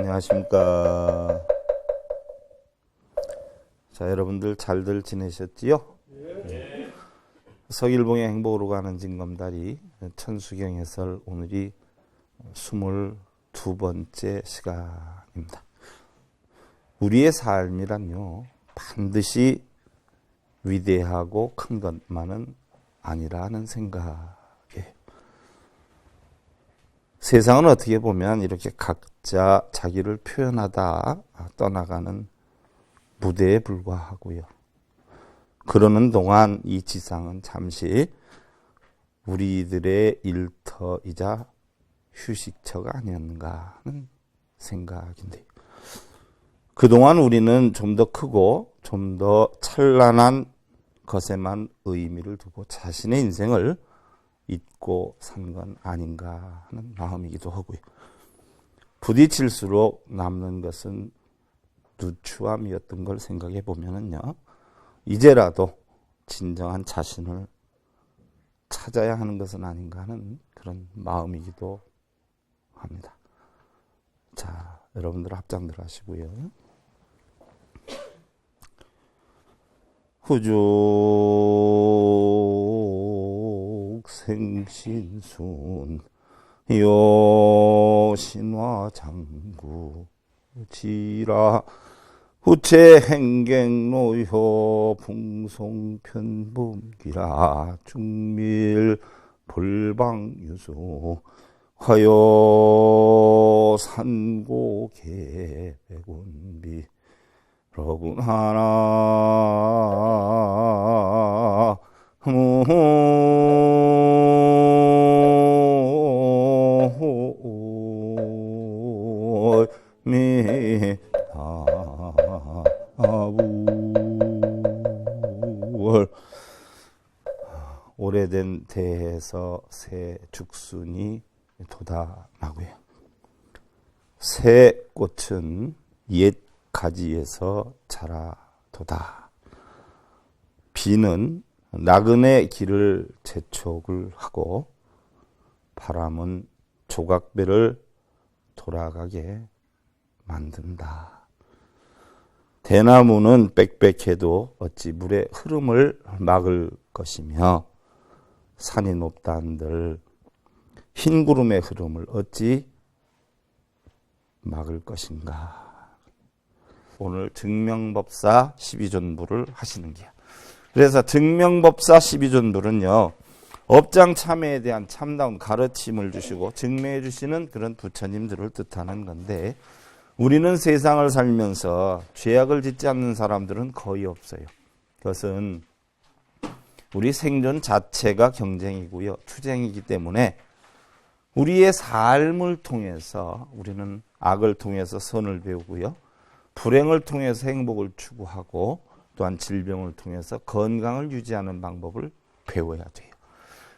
안녕하십니까. 자, 여러분들 잘들 지내셨지요? 네. 서일봉의 행복으로 가는 징검다리 천수경 해설 오늘이 22번째 시간입니다. 우리의 삶이란요, 반드시 위대하고 큰 것만은 아니라는 생각이에요. 세상은 어떻게 보면 이렇게 각자 자기를 표현하다 떠나가는 무대에 불과하고요. 그러는 동안 이 지상은 잠시 우리들의 일터이자 휴식처가 아니었는가 하는 생각인데, 그동안 우리는 좀 더 크고 좀 더 찬란한 것에만 의미를 두고 자신의 인생을 잊고 산 건 아닌가 하는 마음이기도 하고요. 부딪힐수록 남는 것은 누추함이었던 걸 생각해 보면은요, 이제라도 진정한 자신을 찾아야 하는 것은 아닌가 하는 그런 마음이기도 합니다. 자, 여러분들 합장들 하시고요. 후죽 생신순 여신화 장구 지라 후체 행객노효 풍송편범기라 중밀 볼방유소 화요 산고개 백운비 러군 하나 오래된 대에서 새 죽순이 돋아나고요. 새 꽃은 옛 가지에서 자라도다. 비는 나그네 길을 재촉을 하고 바람은 조각배를 돌아가게 만든다. 대나무는 빽빽해도 어찌 물의 흐름을 막을 것이며 산이 높다 한들 흰 구름의 흐름을 어찌 막을 것인가. 오늘 증명법사 12존부를 하시는 게야. 그래서 증명법사 12존부는요, 업장 참회에 대한 참다운 가르침을 주시고 증명해 주시는 그런 부처님들을 뜻하는 건데, 우리는 세상을 살면서 죄악을 짓지 않는 사람들은 거의 없어요. 그것은 우리 생존 자체가 경쟁이고요, 투쟁이기 때문에 우리의 삶을 통해서 우리는 악을 통해서 선을 배우고요, 불행을 통해서 행복을 추구하고 또한 질병을 통해서 건강을 유지하는 방법을 배워야 돼요.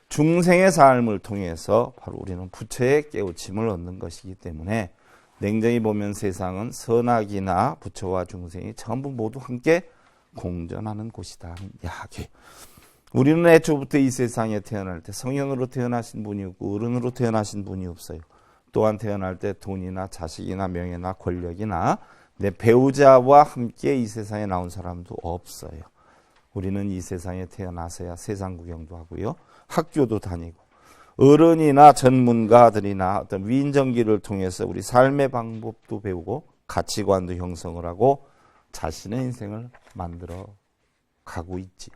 중생의 삶을 통해서 바로 우리는 부처의 깨우침을 얻는 것이기 때문에 냉정히 보면 세상은 선악이나 부처와 중생이 전부 모두 함께 공존하는 곳이다 하는 이야기. 우리는 애초부터 이 세상에 태어날 때 성형으로 태어나신 분이 없고 어른으로 태어나신 분이 없어요. 또한 태어날 때 돈이나 자식이나 명예나 권력이나 내 배우자와 함께 이 세상에 나온 사람도 없어요. 우리는 이 세상에 태어나서야 세상 구경도 하고요, 학교도 다니고 어른이나 전문가들이나 어떤 위인전기를 통해서 우리 삶의 방법도 배우고 가치관도 형성을 하고 자신의 인생을 만들어 가고 있지.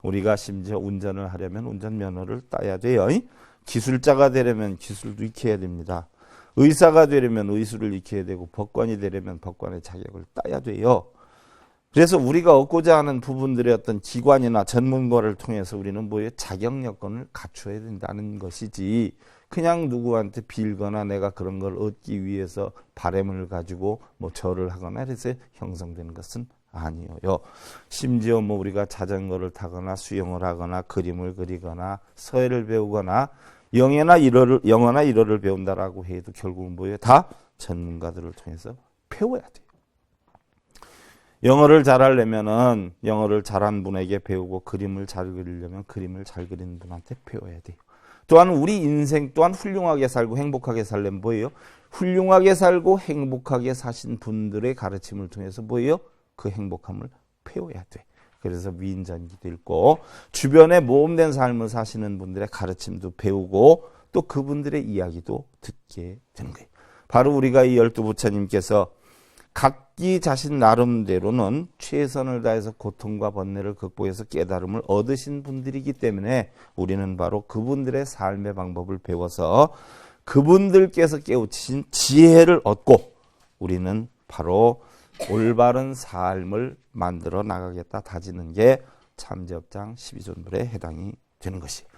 우리가 심지어 운전을 하려면 운전면허를 따야 돼요. 기술자가 되려면 기술도 익혀야 됩니다. 의사가 되려면 의술을 익혀야 되고 법관이 되려면 법관의 자격을 따야 돼요. 그래서 우리가 얻고자 하는 부분들의 어떤 기관이나 전문가를 통해서 우리는 뭐예요? 자격 여건을 갖춰야 된다는 것이지, 그냥 누구한테 빌거나 내가 그런 걸 얻기 위해서 바램을 가지고 뭐 절을 하거나 해서 형성되는 것은 아니에요. 심지어 뭐 우리가 자전거를 타거나 수영을 하거나 그림을 그리거나 서예를 배우거나 영어나 일어를 배운다라고 해도 결국은 뭐예요? 다 전문가들을 통해서 배워야 돼요. 영어를 잘하려면은 영어를 잘한 분에게 배우고, 그림을 잘 그리려면 그림을 잘 그리는 분한테 배워야 돼요. 또한 우리 인생 또한 훌륭하게 살고 행복하게 살려면 뭐예요? 훌륭하게 살고 행복하게 사신 분들의 가르침을 통해서 뭐예요? 그 행복함을 배워야 돼. 그래서 위인전기도 읽고 주변에 모험된 삶을 사시는 분들의 가르침도 배우고 또 그분들의 이야기도 듣게 되는 거예요. 바로 우리가 이 12부처님께서 각기 자신 나름대로는 최선을 다해서 고통과 번뇌를 극복해서 깨달음을 얻으신 분들이기 때문에 우리는 바로 그분들의 삶의 방법을 배워서 그분들께서 깨우치신 지혜를 얻고 우리는 바로 올바른 삶을 만들어 나가겠다 다지는 게 참제업장 12존불에 해당이 되는 것이에요.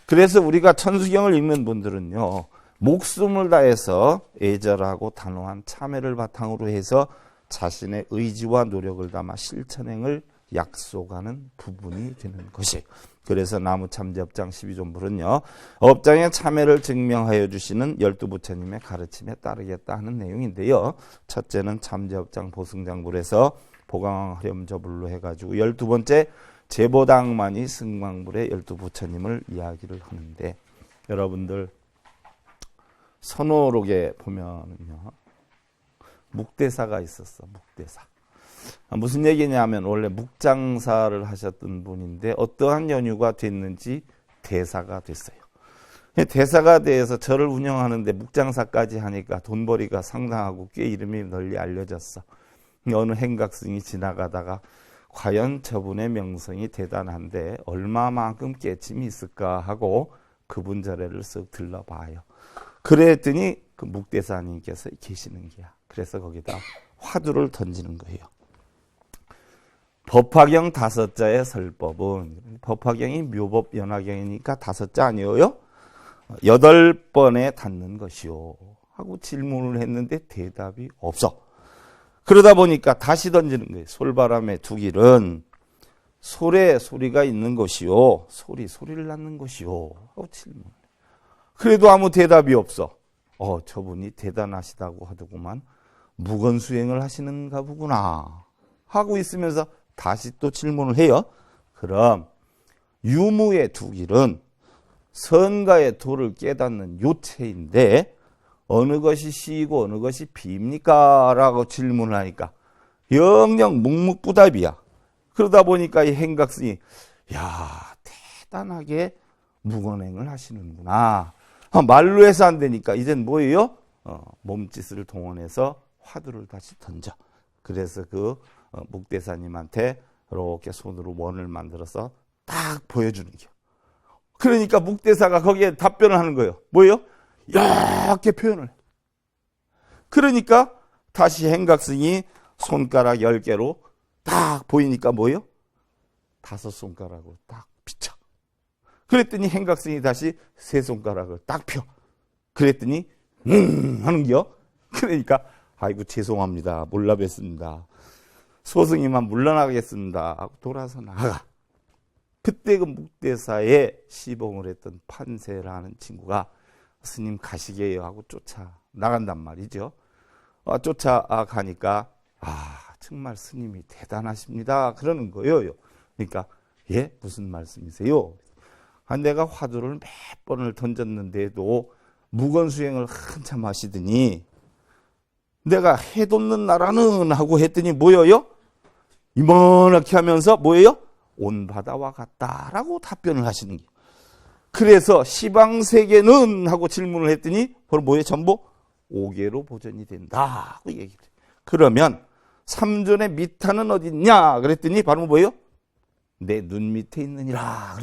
그래서 우리가 천수경을 읽는 분들은요, 목숨을 다해서 애절하고 단호한 참회를 바탕으로 해서 자신의 의지와 노력을 담아 실천행을 약속하는 부분이 되는 것이에요. 그래서 나무참제업장 12존불은요, 업장의 참회를 증명하여 주시는 12부처님의 가르침에 따르겠다 하는 내용인데요. 첫째는 참제업장 보승장불에서 보강화렴저불로 해가지고 12번째 제보당만이 승광불의 12부처님을 이야기를 하는데, 여러분들 선호록에 보면은요, 묵대사가 있었어. 묵대사. 무슨 얘기냐면 원래 묵장사를 하셨던 분인데 어떠한 연유가 됐는지 대사가 됐어요. 대사가 돼서 절을 운영하는데 묵장사까지 하니까 돈벌이가 상당하고 꽤 이름이 널리 알려졌어. 어느 행각승이 지나가다가 과연 저분의 명성이 대단한데 얼마만큼 깨침이 있을까 하고 그분 절에를 쓱 들러봐요. 그랬더니 그 묵대사님께서 계시는 게야. 그래서 거기다 화두를 던지는 거예요. 법화경 5자의 설법은, 법화경이 묘법 연화경이니까 5자 아니에요? 8번에 닿는 것이요 하고 질문을 했는데 대답이 없어. 그러다 보니까 다시 던지는 거예요. 솔바람의 두길은 솔에 소리가 있는 것이요, 소리를 낳는 것이요 하고 질문. 그래도 아무 대답이 없어. 저분이 대단하시다고 하더구만. 무건수행을 하시는가 보구나 하고 있으면서 다시 또 질문을 해요. 그럼 유무의 두길은 선가의 도를 깨닫는 요체인데 어느 것이 시이고 어느 것이 비입니까? 라고 질문을 하니까 영영 묵묵부답이야. 그러다 보니까 이 행각승이 대단하게 무건행을 하시는구나. 말로 해서 안 되니까 이젠 뭐예요? 몸짓을 동원해서 화두를 다시 던져. 그래서 그 묵대사님한테 이렇게 손으로 원을 만들어서 딱 보여주는 거예요. 그러니까 묵대사가 거기에 답변을 하는 거예요. 뭐예요? 이렇게 표현을 해. 그러니까 다시 행각승이 손가락 10개로 딱 보이니까 뭐예요? 5손가락으로 딱 비쳐. 그랬더니 행각승이 다시 3손가락을 딱 펴. 그랬더니 하는겨. 그러니까 아이고 죄송합니다. 몰라 뵀습니다. 소승이만 물러나겠습니다 하고 돌아서 나가. 그때 그 묵대사에 시봉을 했던 판세라는 친구가 스님 가시게요 하고 쫓아 나간단 말이죠. 쫓아가니까 정말 스님이 대단하십니다 그러는 거예요. 그러니까 무슨 말씀이세요? 내가 화두를 몇 번을 던졌는데도 무건수행을 한참 하시더니 내가 해돋는 나라는 하고 했더니 뭐예요? 이만하게 하면서 뭐예요? 온 바다와 같다라고 답변을 하시는 거예요. 그래서 시방세계는 하고 질문을 했더니 바로 뭐예요? 전부 5개로 보전이 된다 하고 얘기를 해요. 그러면 삼존의 미타는 어딨냐? 그랬더니 바로 뭐예요? 내 눈 밑에 있느니라.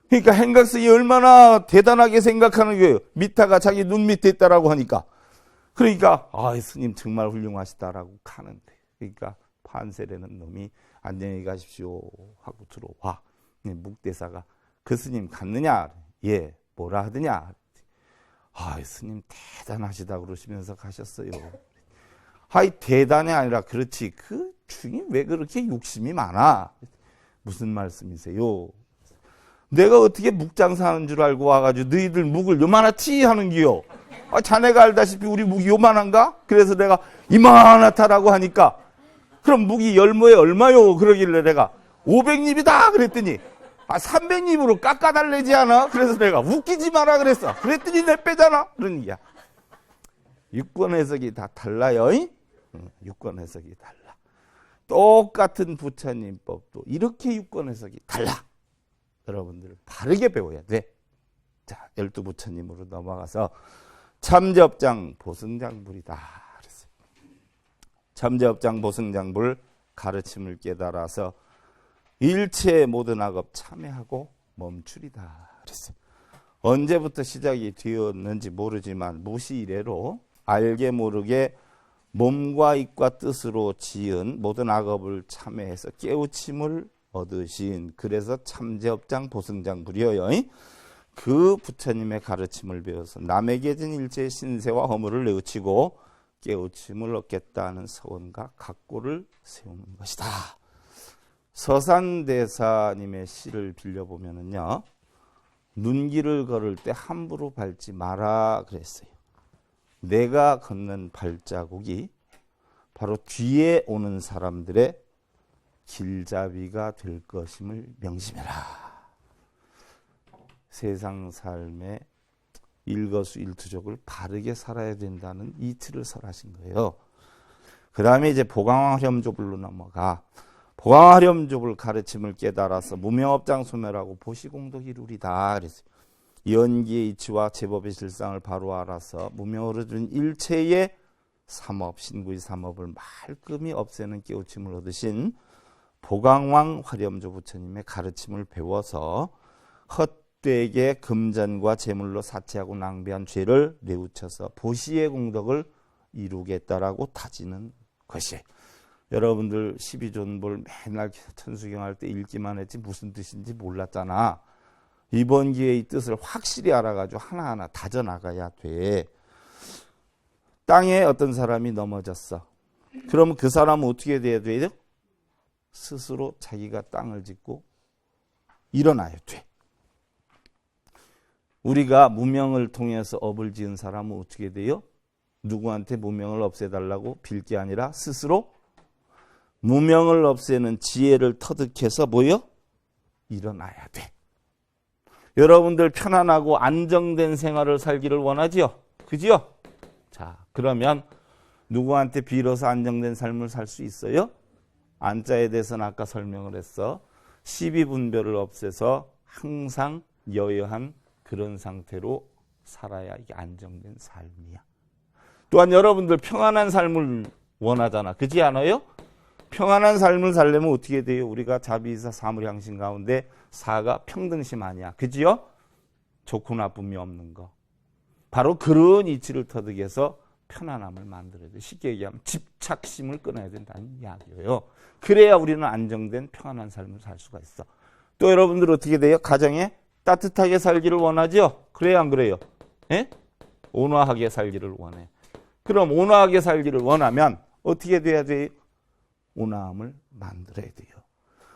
그러니까 행각승이 얼마나 대단하게 생각하는 거예요. 미타가 자기 눈 밑에 있다라고 하니까. 그러니까 스님 정말 훌륭하시다라고 가는데, 그러니까 판세라는 놈이 안녕히 가십시오 하고 들어와. 묵대사가 그 스님 갔느냐? 뭐라 하더냐? 스님 대단하시다 그러시면서 가셨어요. 대단이 아니라 그렇지 그 중이 왜 그렇게 욕심이 많아? 무슨 말씀이세요? 내가 어떻게 묵장사하는 줄 알고 와가지고 너희들 묵을 요만하지 하는 기요. 자네가 알다시피 우리 묵이 요만한가? 그래서 내가 이만하다라고 하니까 그럼 묵이 열무에 얼마요? 그러길래 내가 500립이다 그랬더니 300입으로 깎아달래지 않아? 그래서 내가 웃기지 마라 그랬어. 그랬더니 내 빼잖아. 그런 얘기야. 유권 해석이 다 달라요. 유권 해석이 달라. 똑같은 부처님법도 이렇게 유권 해석이 달라. 여러분들 바르게 배워야 돼. 자, 12부처님으로 넘어가서 참제업장 보승장불이다 그랬어요. 참제업장 보승장불 가르침을 깨달아서 일체의 모든 악업 참회하고 멈추리다 그랬어요. 언제부터 시작이 되었는지 모르지만 무시 이래로 알게 모르게 몸과 입과 뜻으로 지은 모든 악업을 참회해서 깨우침을 얻으신, 그래서 참제업장 보승장불이여요. 그 부처님의 가르침을 배워서 남에게 진 일체의 신세와 허물을 내우치고 깨우침을 얻겠다는 서원과 각고를 세우는 것이다. 서산대사님의 시를 빌려보면은요, 눈길을 걸을 때 함부로 밟지 마라 그랬어요. 내가 걷는 발자국이 바로 뒤에 오는 사람들의 길잡이가 될 것임을 명심해라. 세상 삶에 일거수일투족을 바르게 살아야 된다는 이틀을 설하신 거예요. 그 다음에 이제 보강화렴조불로 넘어가. 보강화렴조불 가르침을 깨달아서 무명업장 소멸하고 보시공덕 이루리다 그랬어요. 연기의 이치와 제법의 실상을 바로 알아서 무명으로 준 일체의 삼업, 신구의 삼업을 말끔히 없애는 깨우침을 얻으신 보강왕 화렴조 부처님의 가르침을 배워서 헛되게 금전과 재물로 사치하고 낭비한 죄를 뉘우쳐서 보시의 공덕을 이루겠다라고 다지는 것이에요. 여러분들 12존불 맨날 천수경할 때 읽기만 했지 무슨 뜻인지 몰랐잖아. 이번 기회에 이 뜻을 확실히 알아가지고 하나하나 다져나가야 돼. 땅에 어떤 사람이 넘어졌어. 그러면 그 사람은 어떻게 돼야 돼요? 스스로 자기가 땅을 짚고 일어나야 돼. 우리가 무명을 통해서 업을 지은 사람은 어떻게 돼요? 누구한테 무명을 없애달라고 빌 게 아니라 스스로 무명을 없애는 지혜를 터득해서 뭐요? 일어나야 돼. 여러분들 편안하고 안정된 생활을 살기를 원하지요? 그지요? 자, 그러면 누구한테 빌어서 안정된 삶을 살 수 있어요? 안자에 대해서는 아까 설명을 했어. 시비분별을 없애서 항상 여여한 그런 상태로 살아야 이게 안정된 삶이야. 또한 여러분들 평안한 삶을 원하잖아. 그렇지 않아요? 평안한 삶을 살려면 어떻게 돼요? 우리가 자비이사 사물향신 가운데 사가 평등심 아니야. 그지요? 좋고 나쁨이 없는 거. 바로 그런 이치를 터득해서 편안함을 만들어야 돼. 쉽게 얘기하면 집착심을 끊어야 된다는 이야기예요. 그래야 우리는 안정된 평안한 삶을 살 수가 있어. 또 여러분들 어떻게 돼요? 가정에 따뜻하게 살기를 원하죠? 그래요, 안 그래요? 예? 온화하게 살기를 원해. 그럼 온화하게 살기를 원하면 어떻게 돼야 돼요? 온화함을 만들어야 돼요.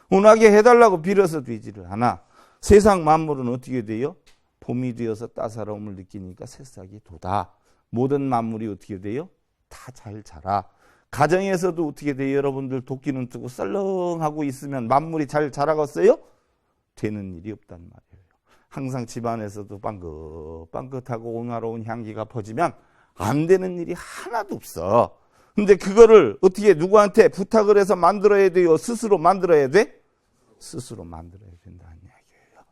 온화하게 해달라고 빌어서 되지를 않아. 세상 만물은 어떻게 돼요? 봄이 되어서 따사로움을 느끼니까 새싹이 돋아. 모든 만물이 어떻게 돼요? 다 잘 자라. 가정에서도 어떻게 돼요? 여러분들 도끼는 뜨고 썰렁하고 있으면 만물이 잘 자라겠어요? 되는 일이 없단 말이에요. 항상 집안에서도 빵긋빵긋하고 온화로운 향기가 퍼지면 안 되는 일이 하나도 없어. 근데 그거를 어떻게 누구한테 부탁을 해서 만들어야 돼요? 스스로 만들어야 돼? 스스로 만들어야 된다는 이야기예요.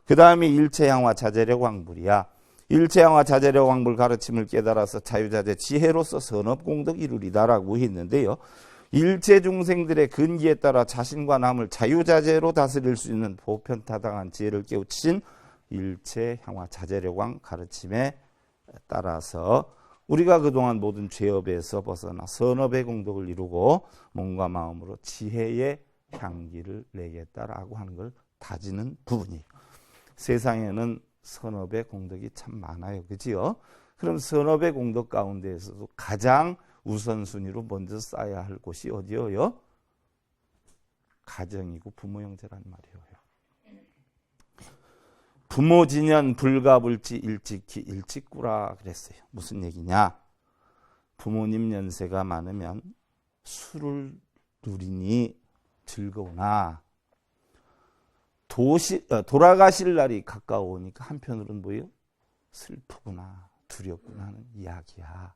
그 다음에 일체향화 자제력 왕불이야. 일체향화 자제력 왕불 가르침을 깨달아서 자유자재 지혜로서 선업공덕 이루리다라고 했는데요. 일체 중생들의 근기에 따라 자신과 남을 자유자재로 다스릴 수 있는 보편타당한 지혜를 깨우친 일체향화 자제력 왕 가르침에 따라서 우리가 그동안 모든 죄업에서 벗어나 선업의 공덕을 이루고 몸과 마음으로 지혜의 향기를 내겠다라고 하는 걸 다지는 부분이에요. 세상에는 선업의 공덕이 참 많아요. 그지요? 그럼 선업의 공덕 가운데에서도 가장 우선순위로 먼저 쌓아야 할 곳이 어디예요? 가정이고 부모 형제란 말이에요. 부모 진연 불가불지 일찍히 일찍구라 그랬어요. 무슨 얘기냐? 부모님 연세가 많으면 술을 누리니 즐거우나 돌아가실 날이 가까우니까 한편으로는 뭐예요? 슬프구나, 두렵구나 하는 이야기야.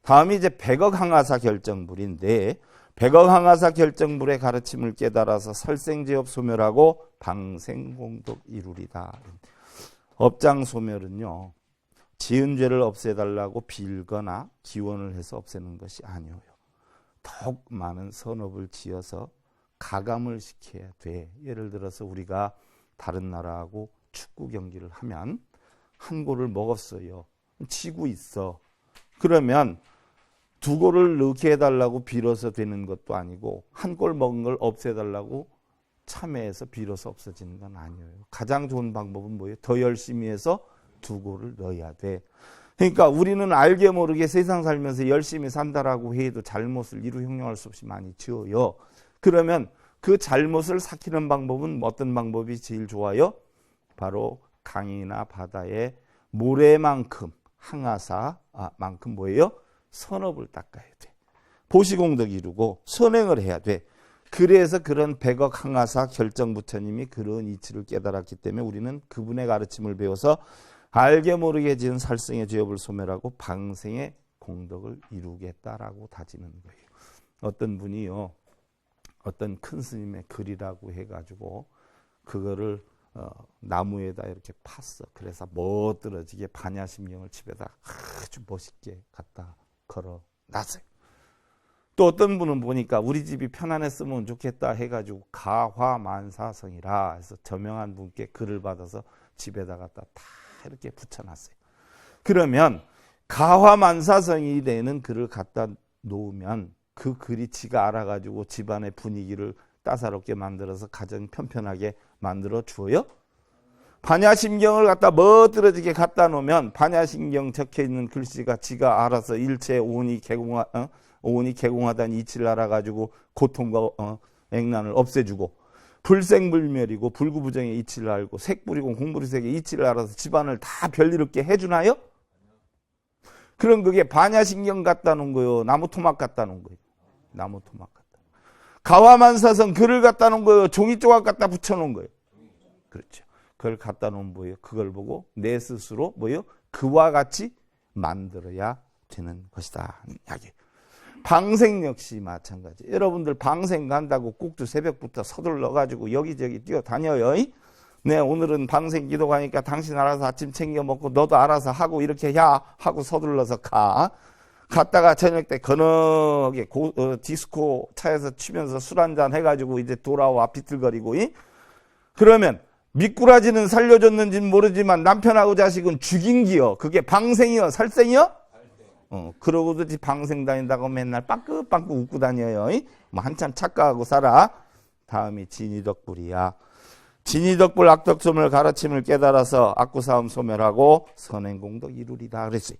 다음이 이제 백억 항아사 결정불인데, 백억 항아사 결정불의 가르침을 깨달아서 설생제업 소멸하고 방생공덕 이루리다. 업장 소멸은요, 지은 죄를 없애달라고 빌거나 기원을 해서 없애는 것이 아니에요. 더욱 많은 선업을 지어서 가감을 시켜야 돼. 예를 들어서 우리가 다른 나라하고 축구 경기를 하면 한 골을 먹었어요. 지고 있어. 그러면 두 골을 넣게 해달라고 빌어서 되는 것도 아니고 한 골 먹은 걸 없애달라고 참회해서 빌어서 없어지는 건 아니에요. 가장 좋은 방법은 뭐예요? 더 열심히 해서 두 골을 넣어야 돼. 그러니까 우리는 알게 모르게 세상 살면서 열심히 산다라고 해도 잘못을 이루 형용할 수 없이 많이 지어요. 그러면 그 잘못을 삭히는 방법은 어떤 방법이 제일 좋아요? 바로 강이나 바다에 모래만큼 항아사만큼 뭐예요? 선업을 닦아야 돼. 보시공덕 이루고 선행을 해야 돼. 그래서 그런 백억 항아사 결정부처님이 그런 이치를 깨달았기 때문에 우리는 그분의 가르침을 배워서 알게 모르게 지은 살생의 죄업을 소멸하고 방생의 공덕을 이루겠다라고 다지는 거예요. 어떤 분이요, 어떤 큰 스님의 글이라고 해가지고 그거를 나무에다 이렇게 팠어. 그래서 멋들어지게 반야심경을 집에다 아주 멋있게 갖다 걸어놨어요. 또 어떤 분은 보니까 우리 집이 편안했으면 좋겠다 해가지고 가화만사성이라 해서 저명한 분께 글을 받아서 집에다 갖다 다 이렇게 붙여놨어요. 그러면 가화만사성이 되는 글을 갖다 놓으면 그 글이 지가 알아가지고 집안의 분위기를 따사롭게 만들어서 가정 편편하게 만들어 주어요. 반야심경을 갖다 멋들어지게 갖다 놓으면 반야심경 적혀있는 글씨가 지가 알아서 일체 오온이 개공하다는 이치를 알아가지고 고통과 액난을 없애주고, 불생불멸이고 불구부정의 이치를 알고 색불이고 공불이색의 이치를 알아서 집안을 다 별일없게 해주나요? 그럼 그게 반야심경 갖다 놓은 거요, 나무토막 갖다 놓은 거예요? 나무토막 갖다. 가와만사성 글을 갖다 놓은 거예요, 종이조각 갖다 붙여놓은 거예요? 그렇죠. 그걸 갖다 놓은 거예요. 그걸 보고 내 스스로 뭐예요? 그와 같이 만들어야 되는 것이다. 이야기. 방생 역시 마찬가지. 여러분들 방생 간다고 꼭두 새벽부터 서둘러가지고 여기저기 뛰어다녀요. 네, 오늘은 방생 기도 가니까 당신 알아서 아침 챙겨 먹고 너도 알아서 하고 이렇게 야 하고 서둘러서 가. 갔다가 저녁 때 거너게 디스코 차에서 치면서 술 한잔 해가지고 이제 돌아와 비틀거리고. 그러면 미꾸라지는 살려줬는지는 모르지만 남편하고 자식은 죽인기요. 그게 방생이요, 살생이요? 그러고도 방생 다닌다고 맨날 빵긋빵긋 웃고 다녀요. 뭐 한참 착각하고 살아. 다음이 진이덕불이야. 진이덕불 악덕소멸 가르침을 깨달아서 악구사음 소멸하고 선행공덕 이루리다 그랬어요.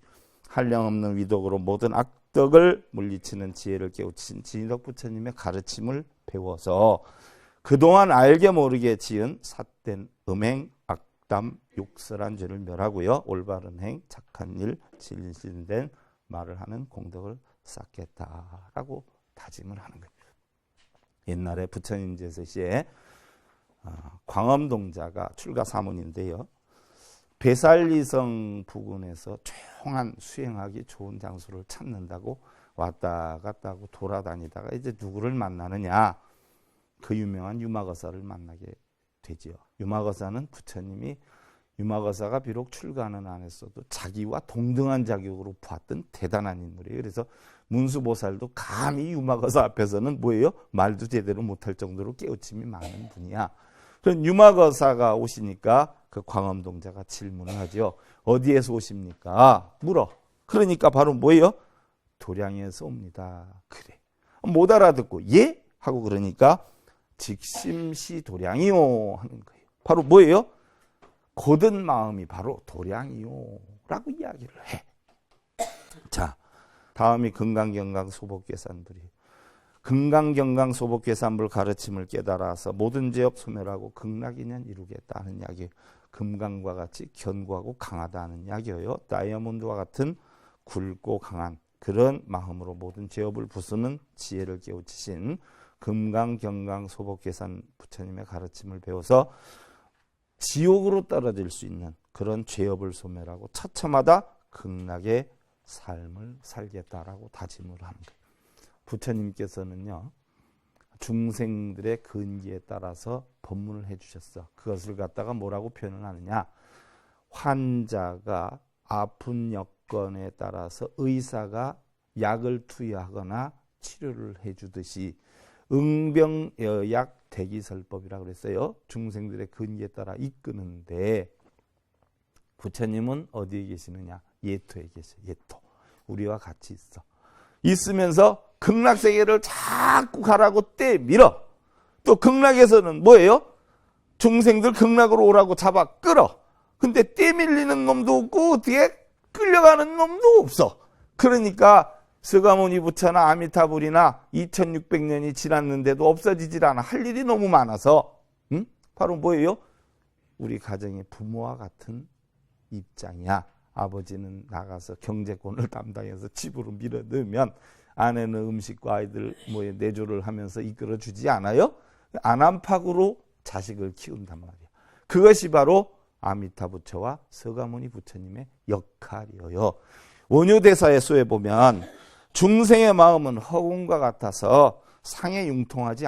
한량없는 위덕으로 모든 악덕을 물리치는 지혜를 깨우친 진이덕 부처님의 가르침을 배워서 그동안 알게 모르게 지은 삿된 음행, 악담, 욕설한 죄를 멸하고요. 올바른 행, 착한 일, 진실된 말을 하는 공덕을 쌓겠다라고 다짐을 하는 거예요. 옛날에 부처님 제서시에 광엄동자가 출가 사문인데요. 배살리성 부근에서 조용한 수행하기 좋은 장소를 찾는다고 왔다 갔다 하고 돌아다니다가 이제 누구를 만나느냐? 그 유명한 유마거사를 만나게 되지요. 유마거사는 부처님이 유마거사가 비록 출가는 안 했어도 자기와 동등한 자격으로 봤던 대단한 인물이에요. 그래서 문수보살도 감히 유마거사 앞에서는 뭐예요? 말도 제대로 못할 정도로 깨우침이 많은 분이야. 그런 유마거사가 오시니까 그 광엄동자가 질문을 하죠. 어디에서 오십니까? 물어. 그러니까 바로 뭐예요? 도량에서 옵니다. 그래. 못 알아듣고 예? 하고 그러니까 직심시 도량이요 하는 거예요. 바로 뭐예요? 고든 마음이 바로 도량이요 라고 이야기를 해. 자, 다음이 금강경강 소복계산불이. 금강경강 소복계산불 가르침을 깨달아서 모든 죄업 소멸하고 극락인연 이루겠다는 이야기. 금강과 같이 견고하고 강하다는 이야기예요. 다이아몬드와 같은 굵고 강한 그런 마음으로 모든 죄업을 부수는 지혜를 깨우치신 금강, 경강, 소복계산 부처님의 가르침을 배워서 지옥으로 떨어질 수 있는 그런 죄업을 소멸하고 처처마다 극락의 삶을 살겠다라고 다짐을 하는 거예요. 부처님께서는요, 중생들의 근기에 따라서 법문을 해주셨어. 그것을 갖다가 뭐라고 표현을 하느냐? 환자가 아픈 여건에 따라서 의사가 약을 투여하거나 치료를 해주듯이 응병여약 대기설법이라고 그랬어요. 중생들의 근기에 따라 이끄는데 부처님은 어디에 계시느냐? 예토에 계셔. 예토. 우리와 같이 있어. 있으면서 극락세계를 자꾸 가라고 떼밀어. 또 극락에서는 뭐예요? 중생들 극락으로 오라고 잡아 끌어. 근데 떼밀리는 놈도 없고 어떻게 끌려가는 놈도 없어. 그러니까 서가모니 부처나 아미타불이나 2600년이 지났는데도 없어지질 않아. 할 일이 너무 많아서. 바로 뭐예요? 우리 가정의 부모와 같은 입장이야. 아버지는 나가서 경제권을 담당해서 집으로 밀어넣으면 아내는 음식과 아이들 내조를 하면서 이끌어주지 않아요? 안암팍으로 자식을 키운단 말이야. 그것이 바로 아미타 부처와 서가모니 부처님의 역할이에요. 원효대사의 수에 보면 중생의 마음은 허공과 같아서 상에 융통하지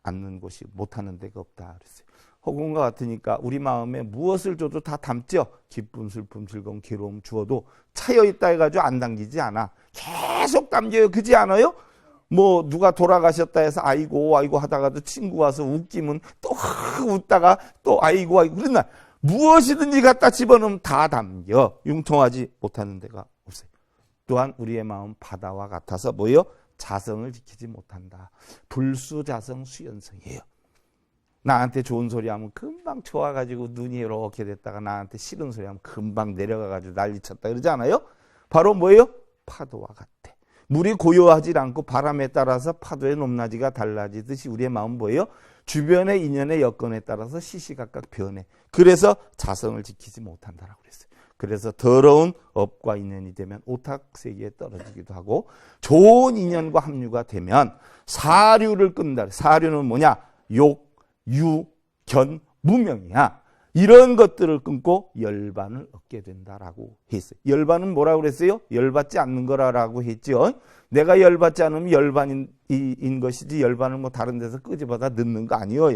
않는 곳이 못하는 데가 없다 그랬어요. 허공과 같으니까 우리 마음에 무엇을 줘도 다 담죠. 기쁨, 슬픔, 즐거움, 괴로움 주어도 차여있다 해가지고 안 담기지 않아. 계속 담겨요. 그지 않아요? 뭐 누가 돌아가셨다 해서 아이고 아이고 하다가도 친구 와서 웃기면 또 웃다가 또 아이고 아이고 그런 날 무엇이든지 갖다 집어넣으면 다 담겨. 융통하지 못하는 데가 없어요. 또한 우리의 마음 바다와 같아서 뭐예요? 자성을 지키지 못한다. 불수자성 수연성이에요. 나한테 좋은 소리 하면 금방 좋아가지고 눈이 이렇게 됐다가 나한테 싫은 소리 하면 금방 내려가가지고 난리쳤다 그러지 않아요? 바로 뭐예요? 파도와 같아. 물이 고요하지 않고 바람에 따라서 파도의 높낮이가 달라지듯이 우리의 마음은 뭐예요? 주변의 인연의 여건에 따라서 시시각각 변해. 그래서 자성을 지키지 못한다라고 그랬어요. 그래서 더러운 업과 인연이 되면 오탁세계에 떨어지기도 하고 좋은 인연과 합류가 되면 사류를 끈다. 사류는 뭐냐? 욕, 유, 견, 무명이야. 이런 것들을 끊고 열반을 얻게 된다라고 했어요. 열반은 뭐라고 그랬어요? 열받지 않는 거라고 했죠. 내가 열받지 않으면 열반인 것이지 열반을 뭐 다른 데서 끄집어다 넣는 거 아니에요.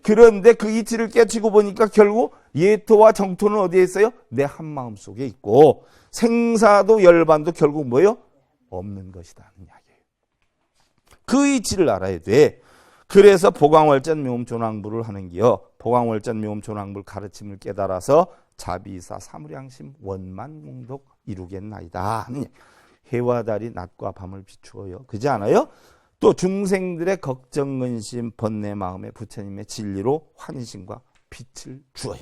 그런데 그 이치를 깨치고 보니까 결국 예토와 정토는 어디에 있어요? 내 한마음 속에 있고 생사도 열반도 결국 뭐예요? 없는 것이라는 이야기예요. 그 이치를 알아야 돼. 그래서 보광월전 묘음존왕부를 하는 기요. 보광월전 묘음존왕부 가르침을 깨달아서 자비사 사무량심 원만공덕 이루겠나이다. 해와 달이 낮과 밤을 비추어요. 그지 않아요? 또 중생들의 걱정, 근심, 번뇌 마음에 부처님의 진리로 환희심과 빛을 주어요.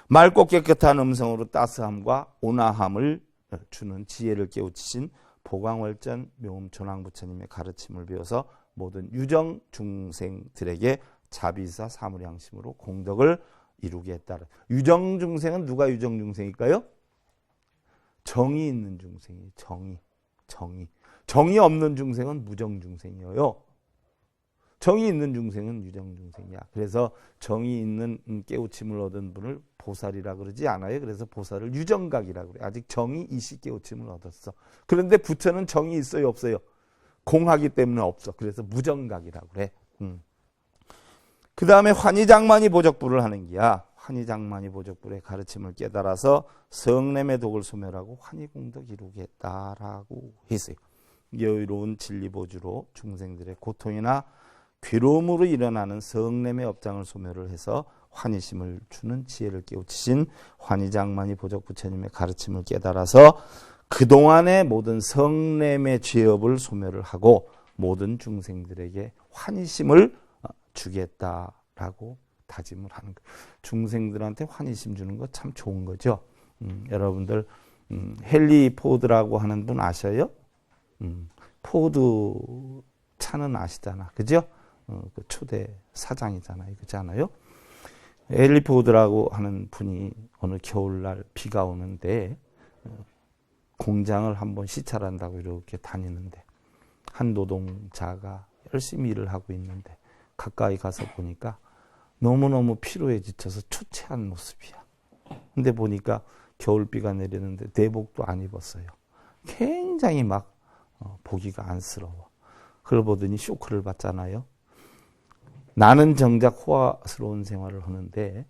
맑고 깨끗한 음성으로 따스함과 온화함을 주는 지혜를 깨우치신 보광월전 묘음존왕 부처님의 가르침을 배워서 모든 유정 중생들에게 자비사 사무량심으로 공덕을 이루겠다. 유정 중생은 누가 유정 중생일까요? 정이 있는 중생이에요. 정이 없는 중생은 무정 중생이에요. 정이 있는 중생은 유정 중생이야. 그래서 정이 있는 깨우침을 얻은 분을 보살이라 그러지 않아요. 그래서 보살을 유정각이라고 그래요. 아직 정이 이시 깨우침을 얻었어. 그런데 부처는 정이 있어요, 없어요? 공하기 때문에 없어. 그래서 무정각이라고 그래. 그 다음에 환희장만이 보적부를 하는 기야. 환희장만이 보적부의 가르침을 깨달아서 성냄의 독을 소멸하고 환희공덕 이루겠다라고 했어요. 여유로운 진리보주로 중생들의 고통이나 괴로움으로 일어나는 성냄의 업장을 소멸을 해서 환희심을 주는 지혜를 깨우치신 환희장만이 보적 부처님의 가르침을 깨달아서 그동안의 모든 성냄의 죄업을 소멸을 하고 모든 중생들에게 환희심을 주겠다라고 다짐을 하는 거예요. 중생들한테 환희심 주는 거 참 좋은 거죠. 여러분들 헨리 포드라고 하는 분 아셔요? 포드 차는 아시잖아. 그죠? 그 초대 사장이잖아요. 그렇지 않아요? 헨리 포드라고 하는 분이 어느 겨울날 비가 오는데 공장을 한번 시찰한다고 이렇게 다니는데 한 노동자가 열심히 일을 하고 있는데 가까이 가서 보니까 너무너무 피로에 지쳐서 초췌한 모습이야. 근데 보니까 겨울비가 내리는데 내복도 안 입었어요. 굉장히 막 보기가 안쓰러워. 그걸 보더니 쇼크를 받잖아요. 나는 정작 호화스러운 생활을 하는데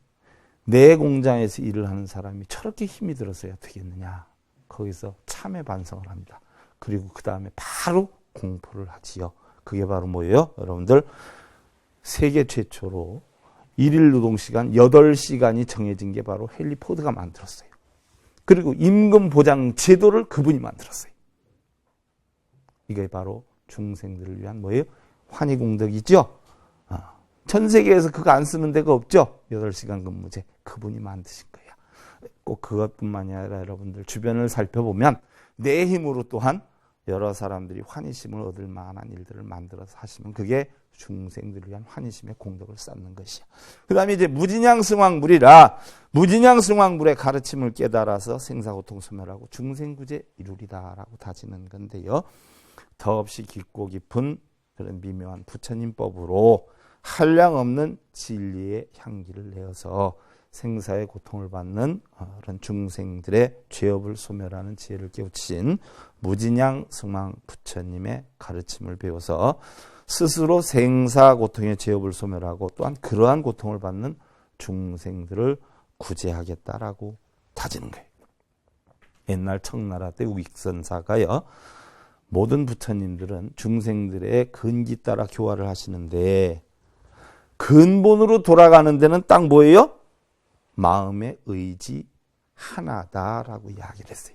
내 공장에서 일을 하는 사람이 저렇게 힘이 들어서야 되겠느냐. 거기서 참회 반성을 합니다. 그리고 그 다음에 바로 공포를 하지요. 그게 바로 뭐예요? 여러분들, 세계 최초로 일일 노동시간 8시간이 정해진 게 바로 헨리 포드가 만들었어요. 그리고 임금 보장 제도를 그분이 만들었어요. 이게 바로 중생들을 위한 뭐예요? 환희공덕이죠. 전 세계에서 그거 안 쓰는 데가 없죠. 8시간 근무제. 그분이 만드신 거예요. 꼭 그것뿐만이 아니라 여러분들 주변을 살펴보면 내 힘으로 또한 여러 사람들이 환희심을 얻을 만한 일들을 만들어서 하시면 그게 중생들을 위한 환희심의 공덕을 쌓는 것이야. 그 다음에 이제 무진양승왕불이라 무진양승왕불의 가르침을 깨달아서 생사고통 소멸하고 중생구제 이루리다라고 다지는 건데요. 더없이 깊고 깊은 그런 미묘한 부처님법으로 한량없는 진리의 향기를 내어서 생사의 고통을 받는 그런 중생들의 죄업을 소멸하는 지혜를 깨우친 무진양 승왕 부처님의 가르침을 배워서 스스로 생사 고통의 죄업을 소멸하고 또한 그러한 고통을 받는 중생들을 구제하겠다라고 다지는 거예요. 옛날 청나라 때 우익선사가요. 모든 부처님들은 중생들의 근기 따라 교화를 하시는데 근본으로 돌아가는 데는 딱 뭐예요? 마음의 의지 하나다라고 이야기를 했어요.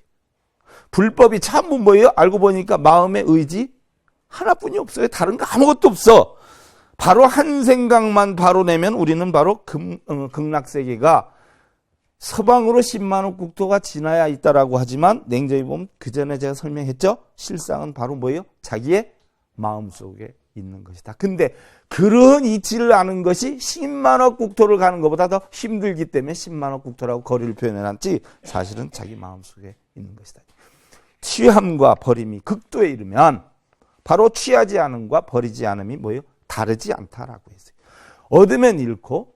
불법이 전부 뭐예요? 알고 보니까 마음의 의지 하나뿐이 없어요. 다른 거 아무것도 없어. 바로 한 생각만 바로 내면 우리는 바로 극락세계가 서방으로 10만억 국토가 지나야 있다라고 하지만 냉정히 보면 그 전에 제가 설명했죠? 실상은 바로 뭐예요? 자기의 마음속에 있는 것이다. 근데 그런 이치를 아는 것이 10만억 국토를 가는 것보다 더 힘들기 때문에 10만억 국토라고 거리를 표현해놨지 사실은 자기 마음속에 있는 것이다. 취함과 버림이 극도에 이르면 바로 취하지 않음과 버리지 않음이 뭐예요? 다르지 않다라고 했어요. 얻으면 잃고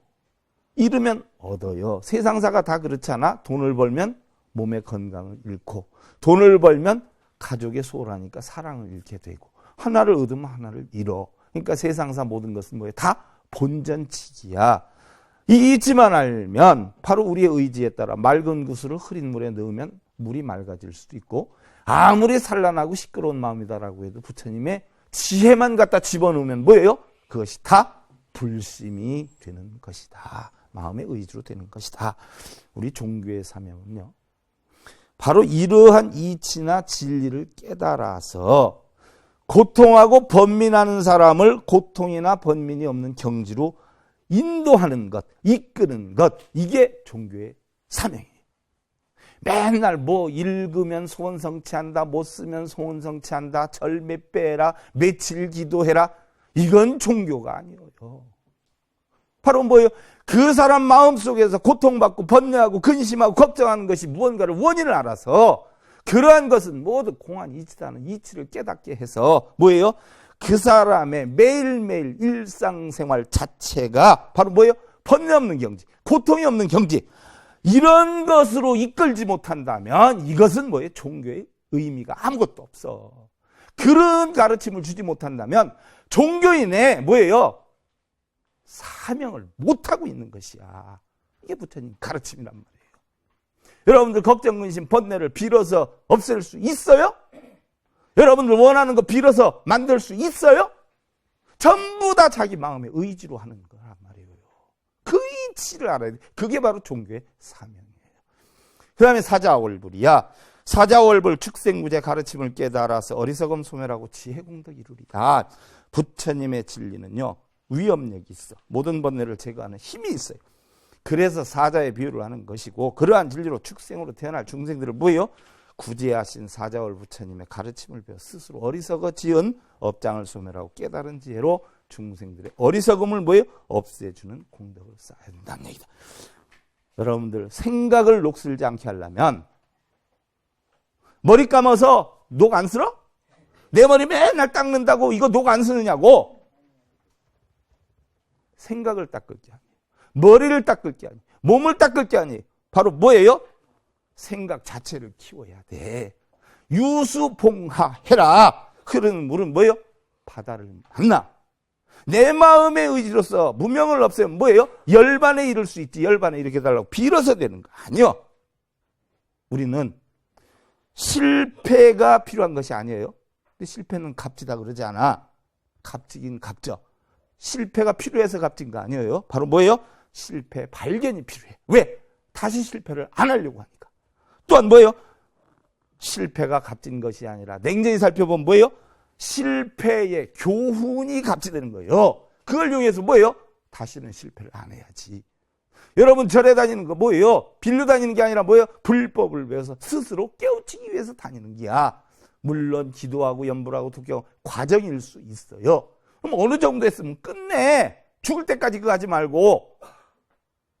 잃으면 얻어요. 세상사가 다 그렇잖아. 돈을 벌면 몸의 건강을 잃고 돈을 벌면 가족의 소홀하니까 사랑을 잃게 되고 하나를 얻으면 하나를 잃어. 그러니까 세상사 모든 것은 뭐예요? 다 본전치기야. 이 이치만 알면 바로 우리의 의지에 따라 맑은 구슬을 흐린 물에 넣으면 물이 맑아질 수도 있고 아무리 산란하고 시끄러운 마음이다라고 해도 부처님의 지혜만 갖다 집어넣으면 뭐예요? 그것이 다 불심이 되는 것이다. 마음의 의지로 되는 것이다. 우리 종교의 사명은요. 바로 이러한 이치나 진리를 깨달아서 고통하고 번민하는 사람을 고통이나 번민이 없는 경지로 인도하는 것, 이끄는 것, 이게 종교의 사명이에요. 맨날 뭐 읽으면 소원 성취한다, 못 쓰면 소원 성취한다, 절 몇 배 해라, 며칠 기도해라. 이건 종교가 아니에요. 바로 뭐예요? 그 사람 마음속에서 고통받고 번뇌하고 근심하고 걱정하는 것이 무언가를 원인을 알아서 그러한 것은 모두 공한 이치라는 이치를 깨닫게 해서 뭐예요? 그 사람의 매일매일 일상생활 자체가 바로 뭐예요? 번뇌 없는 경지, 고통이 없는 경지. 이런 것으로 이끌지 못한다면 이것은 뭐예요? 종교의 의미가 아무것도 없어. 그런 가르침을 주지 못한다면 종교인의 뭐예요? 사명을 못하고 있는 것이야. 이게 부처님 가르침이란 말이에요. 여러분들 걱정, 근심, 번뇌를 빌어서 없앨 수 있어요? 여러분들 원하는 거 빌어서 만들 수 있어요? 전부 다 자기 마음의 의지로 하는 거란 말이에요. 그 이치를 알아야 돼. 그게 바로 종교의 사명이에요. 그 다음에 사자월불이야. 사자월불 축생구제 가르침을 깨달아서 어리석음 소멸하고 지혜공덕 이루리다. 부처님의 진리는요. 위협력이 있어. 모든 번뇌를 제거하는 힘이 있어요. 그래서 사자의 비유를 하는 것이고 그러한 진리로 축생으로 태어날 중생들을 뭐예요? 구제하신 사자월 부처님의 가르침을 배워 스스로 어리석어 지은 업장을 소멸하고 깨달은 지혜로 중생들의 어리석음을 뭐예요? 없애주는 공덕을 쌓아야 된다는 얘기다. 여러분들 생각을 녹슬지 않게 하려면 머리 감아서 녹 안 쓸어? 내 머리 맨날 닦는다고 이거 녹 안 쓰느냐고. 생각을 닦을 게 아니에요. 머리를 닦을 게 아니에요. 몸을 닦을 게 아니에요. 바로 뭐예요? 생각 자체를 키워야 돼. 유수봉하해라. 흐르는 물은 뭐예요? 바다를 만나. 내 마음의 의지로서 무명을 없애면 뭐예요? 열반에 이를 수 있지. 열반에 이렇게 달라고 빌어서 되는 거 아니요. 우리는 실패가 필요한 것이 아니에요. 근데 실패는 값지다 그러지 않아. 값지긴 값져. 실패가 필요해서 값진 거 아니에요. 바로 뭐예요? 실패 발견이 필요해. 왜? 다시 실패를 안 하려고 하니까. 또한 뭐예요? 실패가 값진 것이 아니라 냉정히 살펴보면 뭐예요? 실패의 교훈이 값지다는 거예요. 그걸 이용해서 뭐예요? 다시는 실패를 안 해야지. 여러분 절에 다니는 거 뭐예요? 빌려 다니는 게 아니라 뭐예요? 불법을 배워서 스스로 깨우치기 위해서 다니는 게야. 물론 기도하고 염불하고 독경하고 과정일 수 있어요. 그럼 어느 정도 했으면 끝내. 죽을 때까지 그거 하지 말고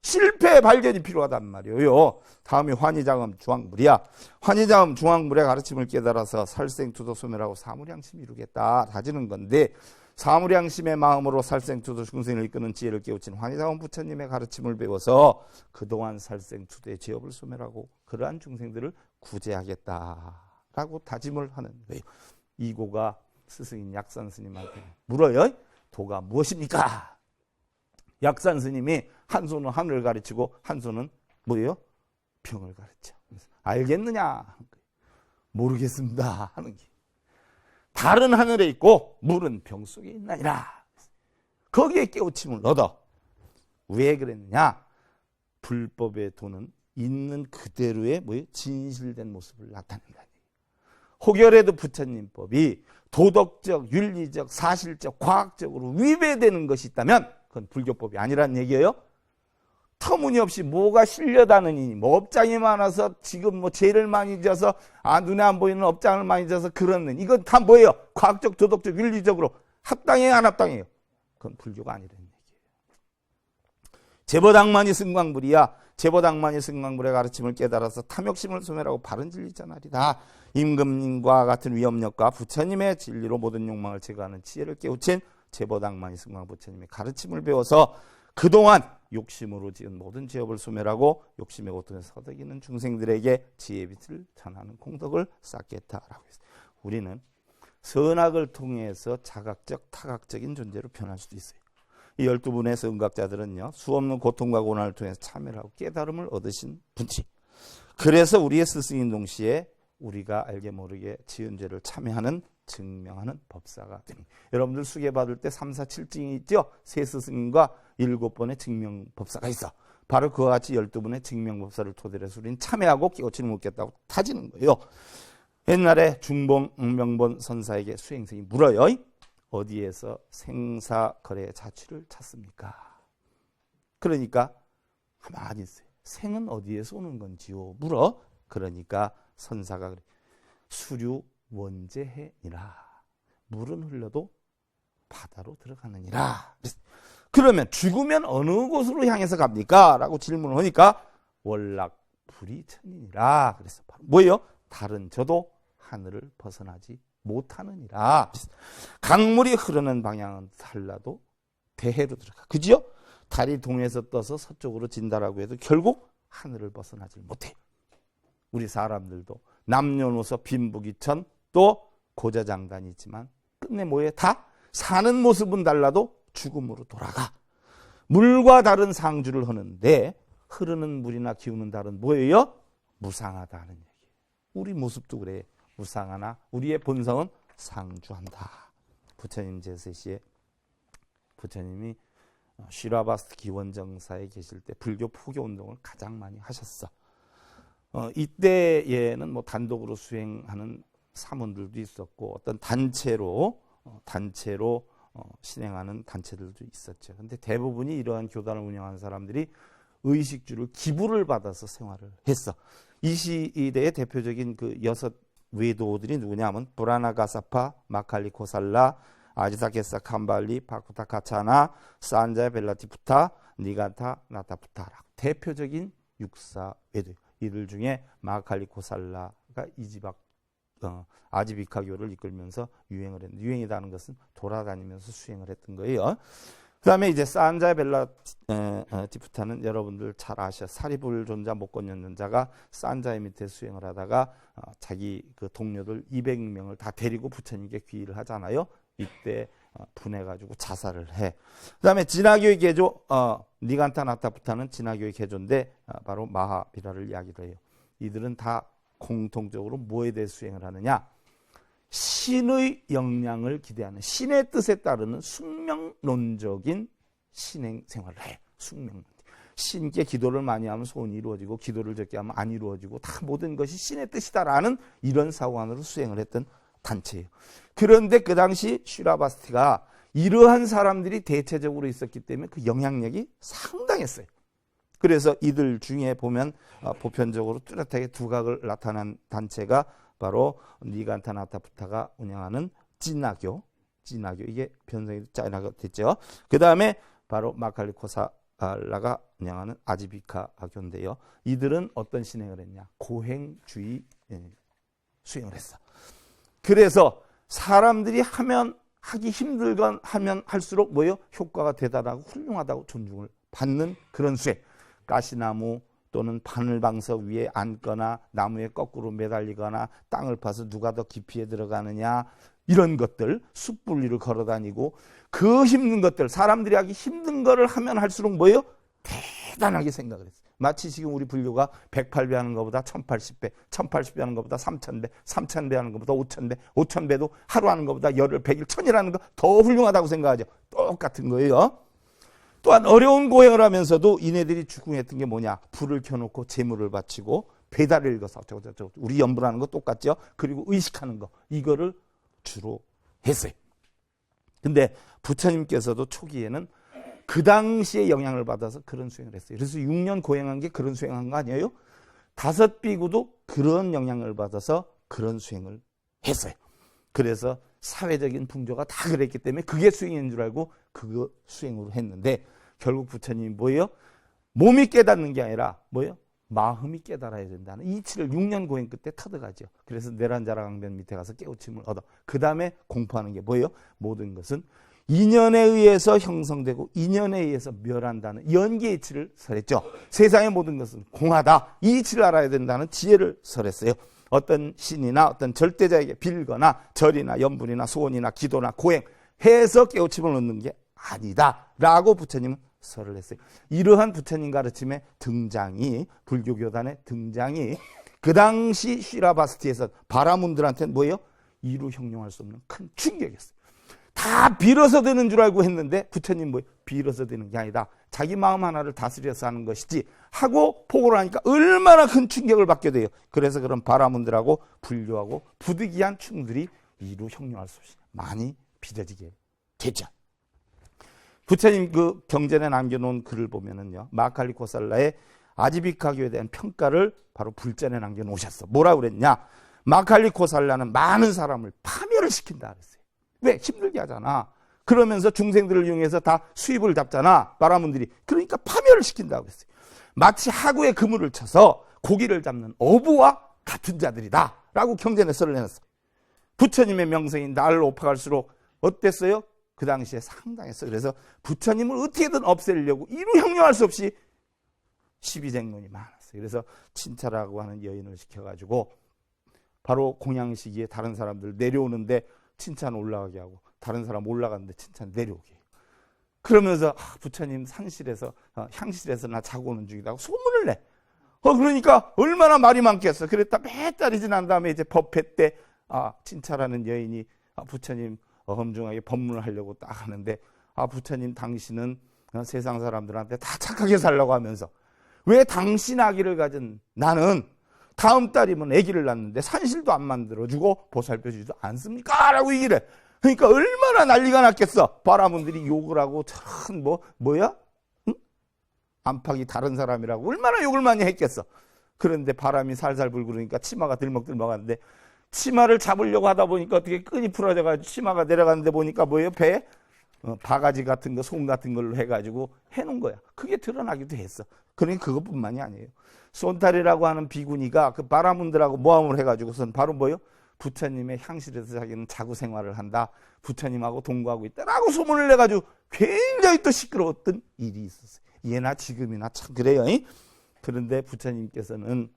실패 발견이 필요하단 말이에요. 다음이 환희장엄 중앙불이야. 환희장엄 중앙불의 가르침을 깨달아서 살생투도 소멸하고 사무량심 이루겠다 다지는 건데, 사무량심의 마음으로 살생투도 중생을 이끄는 지혜를 깨우친 환희장엄 부처님의 가르침을 배워서 그동안 살생투도의 죄업을 소멸하고 그러한 중생들을 구제하겠다라고 다짐을 하는 거예요. 이고가 스승인 약산 스님한테 물어요. 도가 무엇입니까? 약산 스님이 한 손은 하늘을 가르치고 한 손은 뭐예요? 병을 가르쳐. 알겠느냐? 모르겠습니다 하는 게. 달은 하늘에 있고 물은 병 속에 있나니라. 거기에 깨우침을 얻어. 왜 그랬느냐? 불법의 도는 있는 그대로의 뭐예요? 진실된 모습을 나타낸다. 혹여라도 부처님법이 도덕적, 윤리적, 사실적, 과학적으로 위배되는 것이 있다면 그건 불교법이 아니란 얘기예요. 터무니없이 뭐가 실려다느니, 뭐 업장이 많아서 지금 뭐 죄를 많이 져서 눈에 안 보이는 업장을 많이 져서 그러는, 이건 다 뭐예요? 과학적, 도덕적, 윤리적으로 합당해요, 안 합당해요? 그건 불교가 아니라는 얘기예요. 제보당만이 승광불이야. 제보당만이 승광불의 가르침을 깨달아서 탐욕심을 소멸하고 바른 진리 전하리다. 임금님과 같은 위엄력과 부처님의 진리로 모든 욕망을 제거하는 지혜를 깨우친 제보당만이 승광 부처님의 가르침을 배워서 그동안 욕심으로 지은 모든 죄업을 소멸하고 욕심의 고통에 서덕이는 중생들에게 지혜의 빛을 전하는 공덕을 쌓겠다라고 했어요. 우리는 선악을 통해서 자각적, 타각적인 존재로 변할 수도 있어요. 이 12분의 선각자들은요, 수없는 고통과 고난을 통해서 참여를 하고 깨달음을 얻으신 분지. 그래서 우리의 스승인 동시에 우리가 알게 모르게 지은 죄를 참여하는, 증명하는 법사가 됩니다. 여러분들 수계 받을 때 3, 4, 7증이 있죠? 세 스승과 7번의 증명법사가 있어. 바로 그와 같이 12분의 증명법사를 토대로 해서 우리는 참여하고 깨우치는 묻겠다고 타지는 거예요. 옛날에 중봉 명본 선사에게 수행생이 물어요. 어디에서 생사거래 자취를 찾습니까? 그러니까 가만히 있어요. 생은 어디에서 오는 건지요? 물어. 그러니까 선사가 그래. 수류 원재해니라. 물은 흘러도 바다로 들어가느니라. 그러면 죽으면 어느 곳으로 향해서 갑니까? 라고 질문을 하니까 월락불이천이니라. 그래서 바로 뭐예요? 달은 저도 하늘을 벗어나지 못하느니라. 강물이 흐르는 방향은 달라도 대해로 들어가. 그죠? 달이 동에서 떠서 서쪽으로 진다라고 해도 결국 하늘을 벗어나지 못해. 우리 사람들도 남녀노소 빈부귀천 또 고자장단이 있지만 끝내 뭐예요? 다 사는 모습은 달라도 죽음으로 돌아가. 물과 달은 상주를 하는데 흐르는 물이나 기우는 달은 뭐예요? 무상하다는 얘기예요. 우리 모습도 그래. 무상하나 우리의 본성은 상주한다. 부처님 제세시에 부처님이 쉬라바스트 기원정사에 계실 때 불교 포교 운동을 가장 많이 하셨어. 이때에는 뭐 단독으로 수행하는 사문들도 있었고 어떤 단체로 실행하는 단체들도 있었죠. 근데 대부분이 이러한 교단을 운영하는 사람들이 의식주를 기부를 받아서 생활을 했어. 이 시대의 대표적인 그 6 외도들이 누구냐면 브라나가사파, 마칼리 코살라, 아지사케사 캄발리, 바쿠타 카차나, 산자 벨라티푸타, 니가타 나타푸타라. 대표적인 6사 외도. 이들 중에 마칼리 코살라가 아지비카교를 이끌면서 유행을 했는데, 유행이라는 것은 돌아다니면서 수행을 했던 거예요. 그다음에 이제 산자 벨라티프타는 여러분들 잘 아셔. 사리불 존자 못 건졌는 자가 산자의 밑에 수행을 하다가 자기 그 동료들 200명을 다 데리고 부처님께 귀의를 하잖아요. 이때 분해가지고 자살을 해. 그다음에 진화교의 개조 니간타나타부타는 진화교의 개조인데 바로 마하비라를 이야기를 해요. 이들은 다 공통적으로 뭐에 대해 수행을 하느냐? 신의 역량을 기대하는 신의 뜻에 따르는 숙명론적인 신행 생활을 해요. 숙명론. 신께 기도를 많이 하면 소원이 이루어지고 기도를 적게 하면 안 이루어지고 다 모든 것이 신의 뜻이다라는 이런 사고관으로 수행을 했던 단체예요. 그런데 그 당시 슈라바스티가 이러한 사람들이 대체적으로 있었기 때문에 그 영향력이 상당했어요. 그래서 이들 중에 보면 보편적으로 뚜렷하게 두각을 나타난 단체가 바로 니간타나타부타가 운영하는 진나교 이게 변성이 짜이나가 됐죠. 그 다음에 바로 마칼리코살라가 운영하는 아지비카교인데요. 이들은 어떤 신행을 했냐? 고행주의 수행을 했어. 그래서 사람들이 하기 힘들건 하면 할수록 뭐요? 효과가 대단하고 훌륭하다고 존중을 받는 그런 수행. 가시나무 또는 바늘방석 위에 앉거나 나무에 거꾸로 매달리거나 땅을 파서 누가 더 깊이에 들어가느냐 이런 것들, 숯불 위를 걸어다니고 그 힘든 것들, 사람들이 하기 힘든 거를 하면 할수록 뭐예요? 대단하게 생각을 했어요. 마치 지금 우리 불교가 108배 하는 것보다 1080배, 1080배 하는 것보다 3000배, 3000배 하는 것보다 5000배, 5000배도 하루 하는 것보다 열흘, 100일, 1000일 하는 거 더 훌륭하다고 생각하죠. 똑같은 거예요. 또한 어려운 고행을 하면서도 이네들이 주궁했던 게 뭐냐? 불을 켜놓고 제물을 바치고 배달을 읽어서 우리 염불하는 거 똑같죠? 그리고 의식하는 거 이거를 주로 했어요. 근데 부처님께서도 초기에는 그 당시에 영향을 받아서 그런 수행을 했어요. 그래서 6년 고행한 게 그런 수행한 거 아니에요? 5 비구도 그런 영향을 받아서 그런 수행을 했어요. 그래서 사회적인 풍조가 다 그랬기 때문에 그게 수행인 줄 알고 그거 수행으로 했는데 결국 부처님이 뭐예요? 몸이 깨닫는 게 아니라 뭐예요? 마음이 깨달아야 된다는 이치를 6년 고행 끝에 터득하죠. 그래서 내란자라 강변 밑에 가서 깨우침을 얻어. 그 다음에 공부하는 게 뭐예요? 모든 것은 인연에 의해서 형성되고 인연에 의해서 멸한다는 연계의 이치를 설했죠. 세상의 모든 것은 공하다. 이 이치를 알아야 된다는 지혜를 설했어요. 어떤 신이나 어떤 절대자에게 빌거나 절이나 염불이나 소원이나 기도나 고행해서 깨우침을 얻는 게 아니다라고 부처님은 설을 했어요. 이러한 부처님 가르침의 등장이 불교교단의 등장이 그 당시 시라바스티에서 바라문들한테는 뭐예요? 이루 형용할 수 없는 큰 충격이었어요. 다 빌어서 되는 줄 알고 했는데 부처님 뭐예요? 빌어서 되는 게 아니다. 자기 마음 하나를 다스려서 하는 것이지 하고 포고를 하니까 얼마나 큰 충격을 받게 돼요. 그래서 그런 바라문들하고 불교하고 부득이한 충들이 이루 형용할 수 없이 많이 빚어지게 됐죠. 부처님 그 경전에 남겨놓은 글을 보면은요, 마칼리코살라의 아지비카교에 대한 평가를 바로 불전에 남겨놓으셨어. 뭐라 그랬냐? 마칼리코살라는 많은 사람을 파멸을 시킨다 그랬어요. 왜? 힘들게 하잖아. 그러면서 중생들을 이용해서 다 수입을 잡잖아. 바라문들이. 그러니까 파멸을 시킨다고 그랬어요. 마치 하구에 그물을 쳐서 고기를 잡는 어부와 같은 자들이다 라고 경전에 설을 해놨어요. 부처님의 명성이 날 높아갈수록 어땠어요? 그 당시에 상당했어요. 그래서 부처님을 어떻게든 없애려고 이루 형용할 수 없이 시비쟁론이 많았어요. 그래서 친차라고 하는 여인을 시켜가지고 바로 공양 시기에 다른 사람들 내려오는데 칭찬 올라가게 하고 다른 사람 올라가는데 칭찬 내려오게 해요. 그러면서 부처님 상실에서 향실에서 나 자고 오는 중이라고 소문을 내. 그러니까 얼마나 말이 많겠어. 그랬다 몇 달이 지난 다음에 이제 법회 때 칭찬하는 여인이 부처님 엄중하게 법문을 하려고 딱 하는데 부처님 당신은 세상 사람들한테 다 착하게 살라고 하면서 왜 당신 아기를 가진 나는 다음 달이면 아기를 낳는데 산실도 안 만들어주고 보살펴주지도 않습니까? 라고 얘기를 해. 그러니까 얼마나 난리가 났겠어. 바라문들이 욕을 하고 참 뭐야? 응? 안팎이 다른 사람이라고 얼마나 욕을 많이 했겠어. 그런데 바람이 살살 불고 그러니까 치마가 들먹들먹하는데 치마를 잡으려고 하다 보니까 어떻게 끈이 풀어져가지고 치마가 내려가는데 보니까 뭐예요? 배에 바가지 같은 거, 솜 같은 걸로 해가지고 해놓은 거야. 그게 드러나기도 했어. 그러니까 그것뿐만이 아니에요. 손탈이라고 하는 비구니가 그 바라문들하고 모함을 해가지고선 바로 뭐예요? 부처님의 향실에서 자기는 자구 생활을 한다. 부처님하고 동거하고 있다라고 소문을 내가지고 굉장히 또 시끄러웠던 일이 있었어요. 예나 지금이나 참 그래요. 그런데 부처님께서는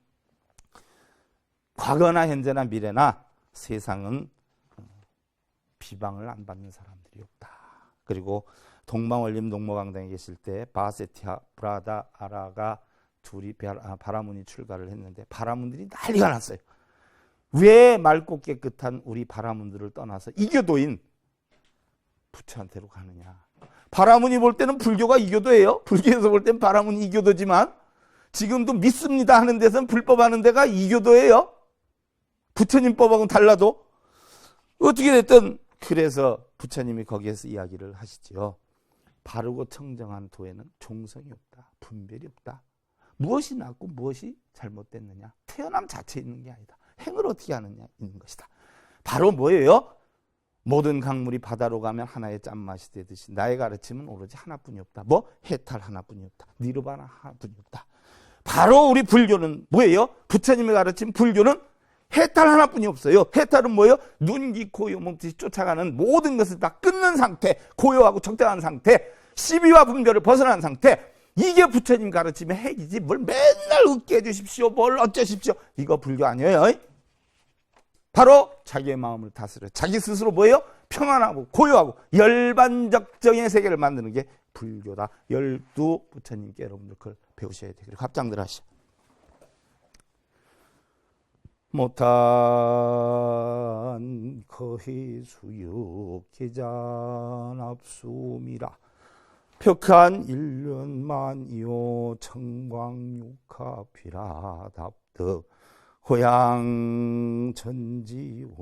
과거나 현재나 미래나 세상은 비방을 안 받는 사람들이 없다. 그리고 동방원림 농모강당에 계실 때 바세티아 브라다 아라가 둘이 바라문이 출가를 했는데 바라문들이 난리가 났어요. 왜 맑고 깨끗한 우리 바라문들을 떠나서 이교도인 부처한테로 가느냐. 바라문이 볼 때는 불교가 이교도예요. 불교에서 볼 때는 바라문이 이교도지만 지금도 믿습니다 하는 데서는 불법하는 데가 이교도예요. 부처님 법하고는 달라도. 어떻게 됐든 그래서 부처님이 거기에서 이야기를 하시죠. 바르고 청정한 도에는 종성이 없다. 분별이 없다. 무엇이 낫고 무엇이 잘못됐느냐. 태어남 자체에 있는 게 아니다. 행을 어떻게 하느냐 있는 것이다. 바로 뭐예요? 모든 강물이 바다로 가면 하나의 짠맛이 되듯이 나의 가르침은 오로지 하나뿐이 없다. 뭐? 해탈 하나뿐이 없다. 니르바나 하나뿐이 없다. 바로 우리 불교는 뭐예요? 부처님의 가르침 불교는 해탈 하나뿐이 없어요. 해탈은 뭐예요? 눈, 귀, 코, 요, 몸짓이 쫓아가는 모든 것을 다 끊는 상태, 고요하고 적당한 상태, 시비와 분별을 벗어난 상태. 이게 부처님 가르침의 핵이지 뭘 맨날 웃게 해주십시오, 뭘 어쩌십시오. 이거 불교 아니에요. 바로 자기의 마음을 다스려 자기 스스로 뭐예요? 평안하고 고요하고 열반적정의 세계를 만드는 게 불교다. 12 부처님께 여러분들 그걸 배우셔야 돼요. 그리고 합장들 하시오. 못한 거희 수육 계잔압수미라 벽한 일년만이요 청광육합이라 답득 호양 전지원인데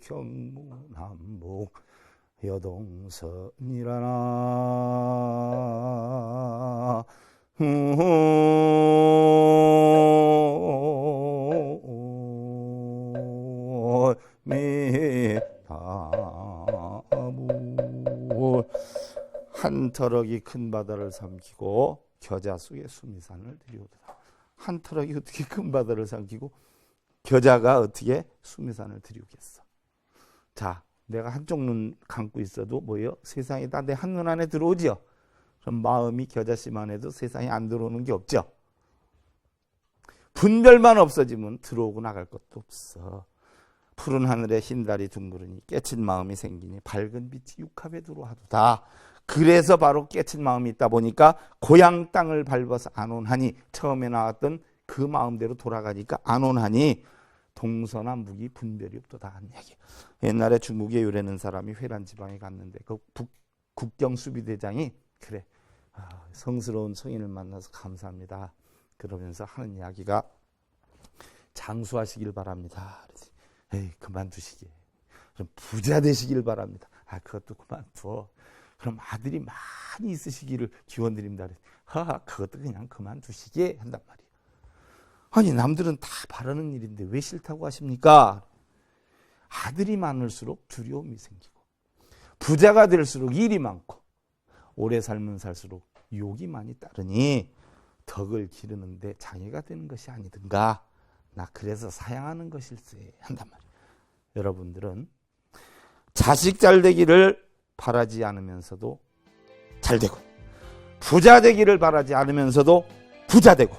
경문남북 여동선이라나 한 터럭이 큰 바다를 삼키고 겨자 속에 수미산을 들이오더라. 한 터럭이 어떻게 큰 바다를 삼키고 겨자가 어떻게 수미산을 들이오겠어. 자, 내가 한쪽 눈 감고 있어도 뭐예요? 세상이 다 내 한눈 안에 들어오죠. 그럼 마음이 겨자씨만 해도 세상에 안 들어오는 게 없죠. 분별만 없어지면 들어오고 나갈 것도 없어. 푸른 하늘에 흰 달이 둥그러니 깨친 마음이 생기니 밝은 빛이 육합에 들어와도다. 그래서 바로 깨친 마음이 있다 보니까 고향 땅을 밟아서 안온하니 처음에 나왔던 그 마음대로 돌아가니까 안온하니 동서남북이 분별이 없도다 하는 얘기. 옛날에 중국에 요래는 사람이 회란 지방에 갔는데 그 국경 수비대장이 그래 성스러운 성인을 만나서 감사합니다. 그러면서 하는 이야기가 장수하시길 바랍니다. 에이 그만두시게. 그럼 부자 되시길 바랍니다. 그것도 그만둬. 그럼 아들이 많이 있으시기를 기원드립니다. 하하 그것도 그냥 그만두시게 한단 말이에요. 아니 남들은 다 바라는 일인데 왜 싫다고 하십니까? 아들이 많을수록 두려움이 생기고 부자가 될수록 일이 많고 오래 살면 살수록 욕이 많이 따르니 덕을 기르는데 장애가 되는 것이 아니든가. 나 그래서 사양하는 것일세 한단 말이에요. 여러분들은 자식 잘 되기를 바라지 않으면서도 잘 되고 부자 되기를 바라지 않으면서도 부자 되고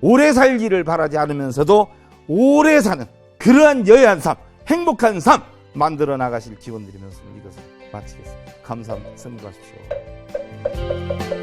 오래 살기를 바라지 않으면서도 오래 사는 그러한 여해한 삶, 행복한 삶 만들어 나가실 기원 드리면서 이것을 마치겠습니다. 감사합니다. 승리하십시오.